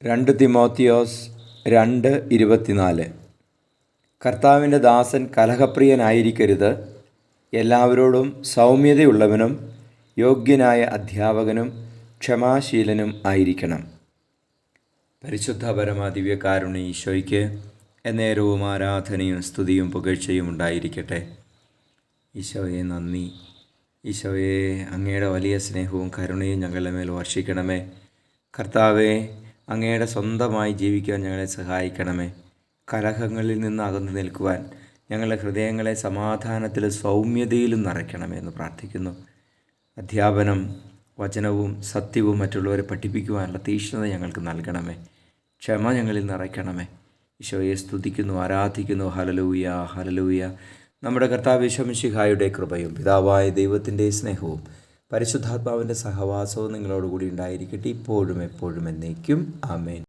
2 തിമോത്തിയോസ് 2:24. കർത്താവിൻ്റെ ദാസൻ കലഹപ്രിയനായിരിക്കരുത്, എല്ലാവരോടും സൗമ്യതയുള്ളവനും യോഗ്യനായ അധ്യാപകനും ക്ഷമാശീലനും ആയിരിക്കണം. പരിശുദ്ധ പരമദിവ്യകാരുണ്യ ഈശോയ്ക്ക് എന്നേരവും ആരാധനയും സ്തുതിയും പുകഴ്ചയും ഉണ്ടായിരിക്കട്ടെ. ഈശോയെ നന്ദി. ഈശോയെ, അങ്ങയുടെ വലിയ സ്നേഹവും കരുണയും ഞങ്ങളുടെ മേൽ വർഷിക്കണമേ. കർത്താവെ, അങ്ങയുടെ സ്വന്തമായി ജീവിക്കാൻ ഞങ്ങളെ സഹായിക്കണമേ. കലഹങ്ങളിൽ നിന്ന് അകന്നു നിൽക്കുവാൻ ഞങ്ങളുടെ ഹൃദയങ്ങളെ സമാധാനത്തിലും സൗമ്യതയിലും നിറയ്ക്കണമെന്ന് പ്രാർത്ഥിക്കുന്നു. അധ്യാപനം, വചനവും സത്യവും മറ്റുള്ളവരെ പഠിപ്പിക്കുവാനുള്ള തീക്ഷ്ണത ഞങ്ങൾക്ക് നൽകണമേ. ക്ഷമ ഞങ്ങളിൽ നിറയ്ക്കണമേ. ഈശോയെ സ്തുതിക്കുന്നു, ആരാധിക്കുന്നു. Hallelujah, hallelujah. നമ്മുടെ കർത്താവ് യേശു മിശിഹായുടെ കൃപയും പിതാവായ ദൈവത്തിൻ്റെ സ്നേഹവും പരിശുദ്ധാത്മാവിൻ്റെ സഹവാസവും നിങ്ങളോടുകൂടി ഉണ്ടായിരിക്കട്ടെ, ഇപ്പോഴും എപ്പോഴും എന്നേക്കും. ആമേൻ.